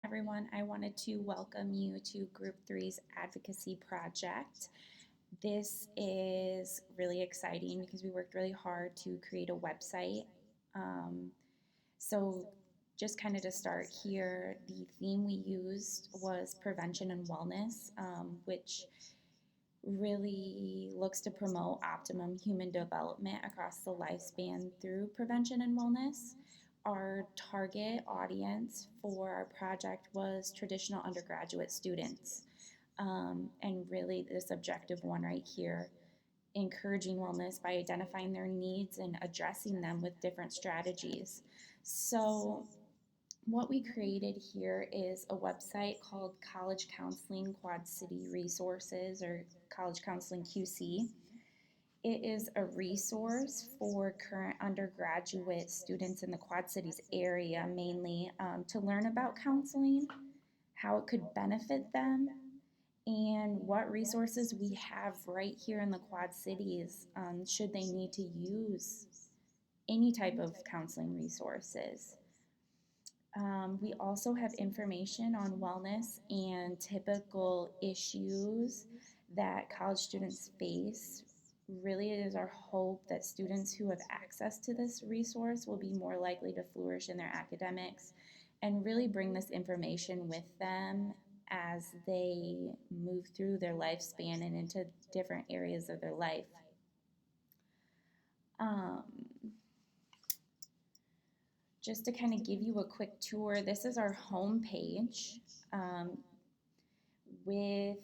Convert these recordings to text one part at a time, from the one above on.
Everyone. I wanted to welcome you to Group Three's Advocacy Project. This is really exciting because we worked really hard to create a website. Um, so, just kind of to start here, the theme we used was prevention and wellness, which really looks to promote optimum human development across the lifespan through prevention and wellness. Our target audience for our project was traditional undergraduate students. And really, this objective one right here, encouraging wellness by identifying their needs and addressing them with different strategies. So, what we created here is a website called College Counseling Quad City Resources, or College Counseling QC. It is a resource for current undergraduate students in the Quad Cities area, mainly to learn about counseling, how it could benefit them, and what resources we have right here in the Quad Cities should they need to use any type of counseling resources. We also have information on wellness and typical issues that college students face. Really, it is our hope that students who have access to this resource will be more likely to flourish in their academics and really bring this information with them as they move through their lifespan and into different areas of their life. Um, just to kind of give you a quick tour, this is our home page. Um, with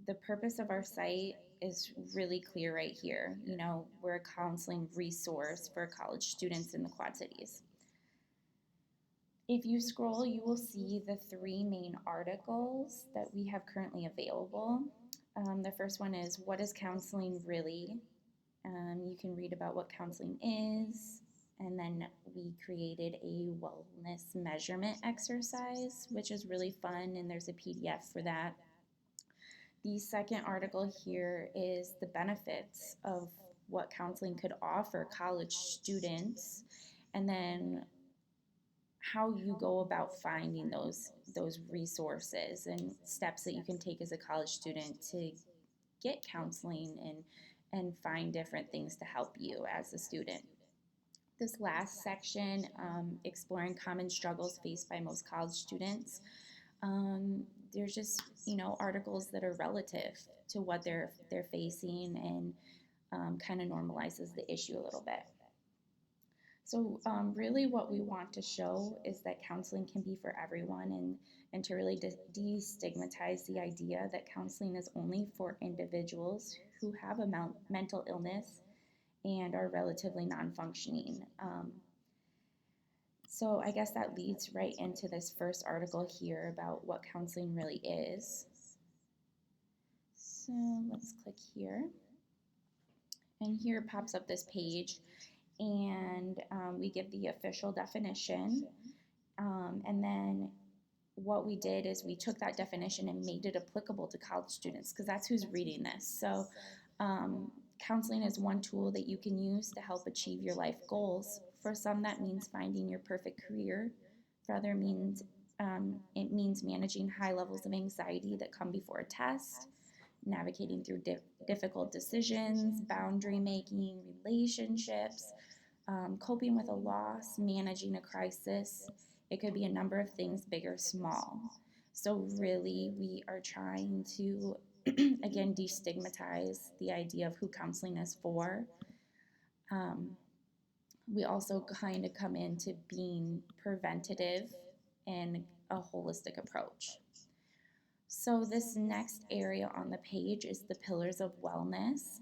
the purpose of our site is really clear right here. You know, we're a counseling resource for college students in the Quad Cities. If you scroll, you will see the three main articles that we have currently available. The first one is, what is counseling really? You can read about what counseling is. And then we created a wellness measurement exercise, which is really fun, and there's a PDF for that. The second article here is the benefits of what counseling could offer college students, and then how you go about finding those resources and steps that you can take as a college student to get counseling and find different things to help you as a student. This last section, exploring common struggles faced by most college students, um, there's just articles that are relative to what they're facing and kind of normalizes the issue a little bit. So really what we want to show is that counseling can be for everyone, and to really destigmatize the idea that counseling is only for individuals who have a mental illness and are relatively non-functioning. So I guess that leads right into this first article here about what counseling really is. So let's click here. And here pops up this page, and we give the official definition. And then what we did is we took that definition and made it applicable to college students because that's who's reading this. So counseling is one tool that you can use to help achieve your life goals. For some, that means finding your perfect career. For other means, it means managing high levels of anxiety that come before a test, navigating through difficult decisions, boundary making, relationships, coping with a loss, managing a crisis. It could be a number of things, big or small. So really, we are trying to, again, destigmatize the idea of who counseling is for. We also kind of come into being preventative and a holistic approach. So this next area on the page is the pillars of wellness.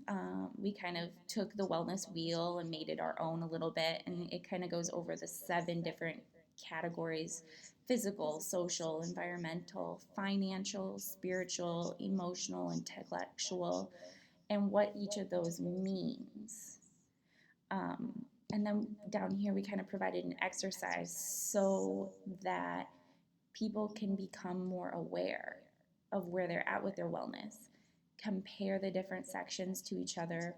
We kind of took the wellness wheel and made it our own a little bit, and it kind of goes over the 7 different categories: physical, social, environmental, financial, spiritual, emotional, intellectual, and what each of those means. And then down here, we kind of provided an exercise so that people can become more aware of where they're at with their wellness, compare the different sections to each other,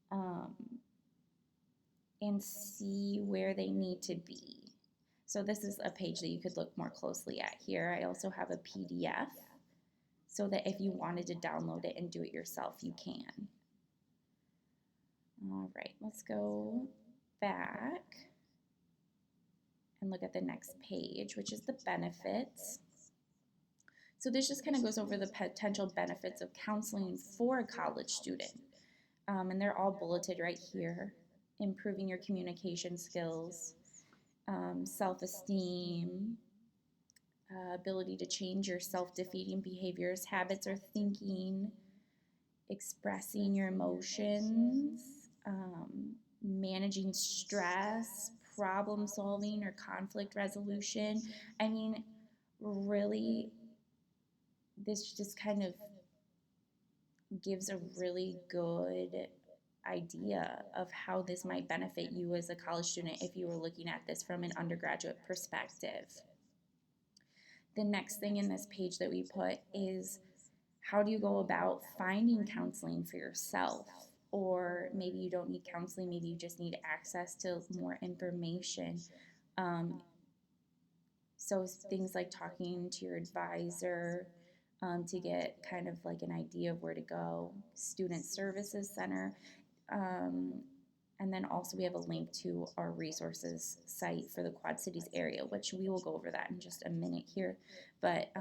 um, and see where they need to be. So this is a page that you could look more closely at here. I also have a PDF so that if you wanted to download it and do it yourself, you can. All right, let's go back and look at the next page, which is the benefits. So this just kind of goes over the potential benefits of counseling for a college student. And they're all bulleted right here. Improving your communication skills, self-esteem, ability to change your self-defeating behaviors, habits, or thinking, expressing your emotions, managing stress, problem solving or conflict resolution. I mean, really, this just kind of gives a really good idea of how this might benefit you as a college student if you were looking at this from an undergraduate perspective. The next thing in this page that we put is how do you go about finding counseling for yourself? Or maybe you don't need counseling, maybe you just need access to more information. So things like talking to your advisor to get kind of like an idea of where to go, Student Services Center. And then also we have a link to our resources site for the Quad Cities area, which we will go over that in just a minute here. But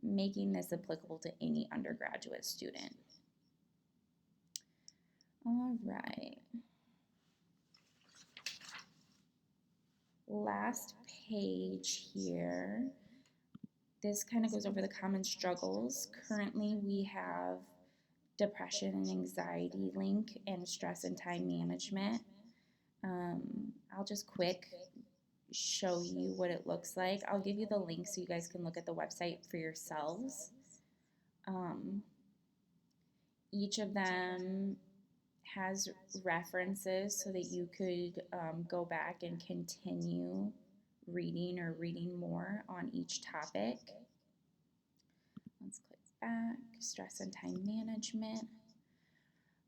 making this applicable to any undergraduate student. All right. Last page here. This kind of goes over the common struggles. Currently, we have depression and anxiety link and stress and time management. I'll just quick show you what it looks like. I'll give you the link so you guys can look at the website for yourselves. Each of them has references so that you could go back and continue reading or reading more on each topic. Let's click back, stress and time management.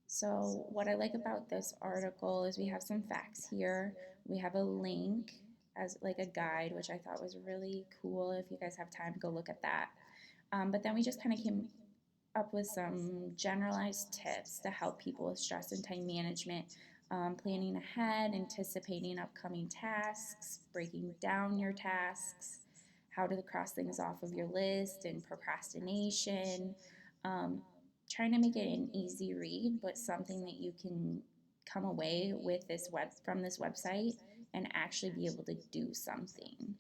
So what I like about this article is we have some facts here. We have a link as like a guide, which I thought was really cool. If you guys have time, go look at that. But then we just kind of came up with some generalized tips to help people with stress and time management, planning ahead, anticipating upcoming tasks, breaking down your tasks, how to cross things off of your list, and procrastination. Trying to make it an easy read, but something that you can come away with from this website and actually be able to do something.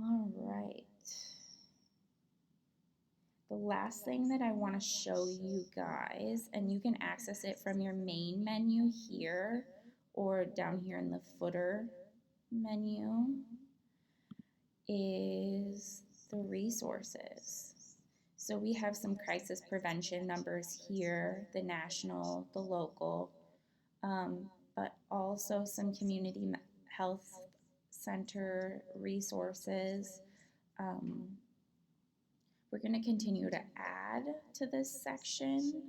All right. The last thing that I want to show you guys, and you can access it from your main menu here or down here in the footer menu, is the resources. So we have some crisis prevention numbers here, the national, the local, but also some community health center resources. We're going to continue to add to this section,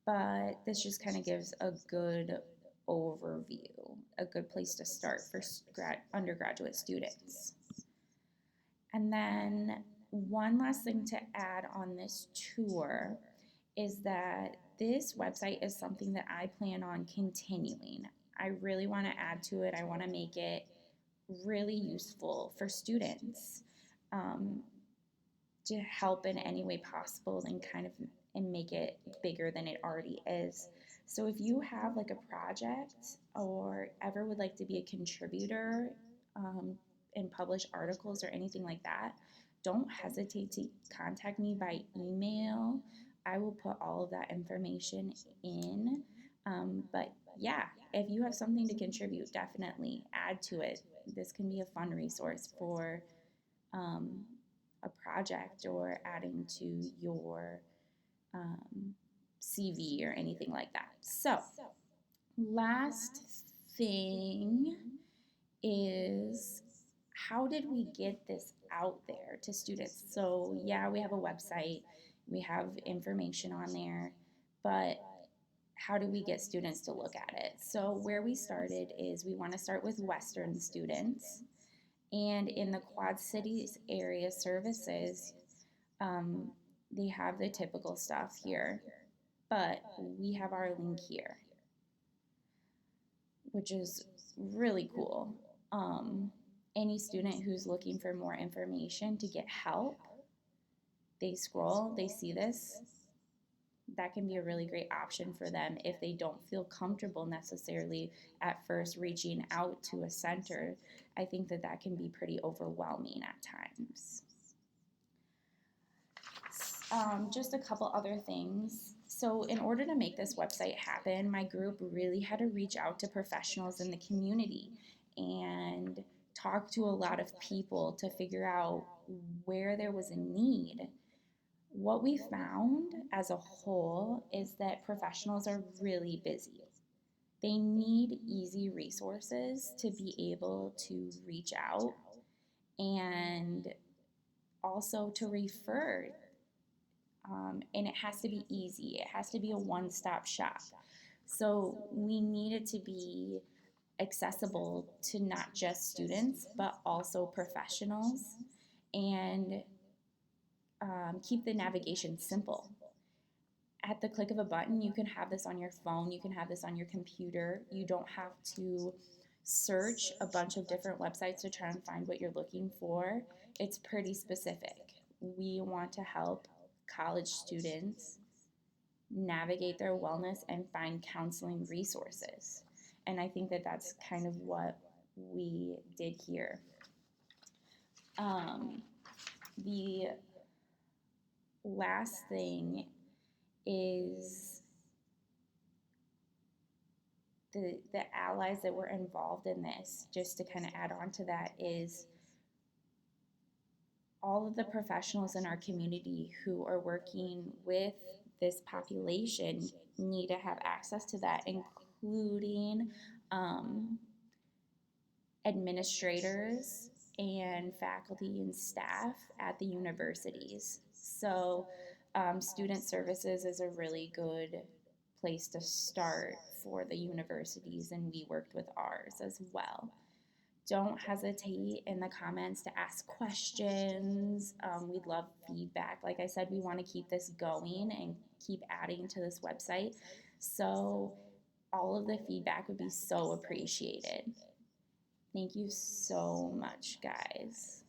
but this just kind of gives a good overview, a good place to start for undergraduate students. And then one last thing to add on this tour is that this website is something that I plan on continuing. I really want to add to it. I want to make it really useful for students to help in any way possible and make it bigger than it already is. So if you have like a project or ever would like to be a contributor and publish articles or anything like that, don't hesitate to contact me by email. I will put all of that information in. But yeah, if you have something to contribute, definitely add to it. This can be a fun resource for a project or adding to your CV or anything like that. So, last thing is, how did we get this out there to students? So yeah, we have a website, we have information on there, but how do we get students to look at it? So where we started is we want to start with Western students, and in the Quad Cities area services, um, they have the typical stuff here, but we have our link here, which is really cool. Any student who's looking for more information to get help, they scroll, they see this. That can be a really great option for them if they don't feel comfortable necessarily at first reaching out to a center. I think that that can be pretty overwhelming at times. Just a couple other things. So, in order to make this website happen, my group really had to reach out to professionals in the community and talk to a lot of people to figure out where there was a need. What we found as a whole is that professionals are really busy. They need easy resources to be able to reach out and also to refer. And it has to be easy, it has to be a one stop shop. So we need it to be accessible to not just students, but also professionals, and keep the navigation simple. At the click of a button, you can have this on your phone, you can have this on your computer. You don't have to search a bunch of different websites to try and find what you're looking for. It's pretty specific. We want to help college students navigate their wellness and find counseling resources. And I think that that's kind of what we did here. The last thing is the allies that were involved in this, just to kind of add on to that, is all of the professionals in our community who are working with this population need to have access to that, including administrators and faculty and staff at the universities. So, student services is a really good place to start for the universities, and we worked with ours as well. Don't hesitate in the comments to ask questions. We'd love feedback. Like I said, we want to keep this going and keep adding to this website. So, all of the feedback would be so appreciated. Thank you so much, guys.